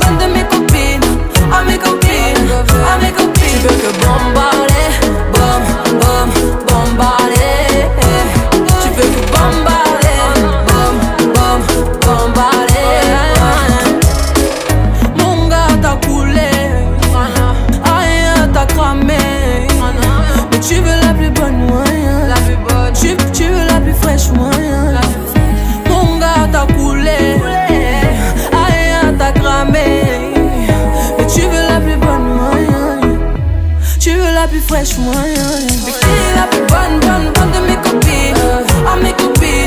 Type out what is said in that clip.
bonne de mes copines. À mes copines, à mes copines. Tu veux que bombarder, bom, bom, bombarder. Tu veux que bombarder, bom, bom, bombarder. Mon gars t'a coulé, rien t'a cramé. Mais tu veux la plus bonne moyen, tu veux la plus fraîche moyen. Mon gars t'a coulé, rien t'a cramé. Mais tu veux la plus bonne moyen, tu veux la plus fraîche moyen. Mais qui est la plus bonne, bonne, bonne de mes copines? À mes copines.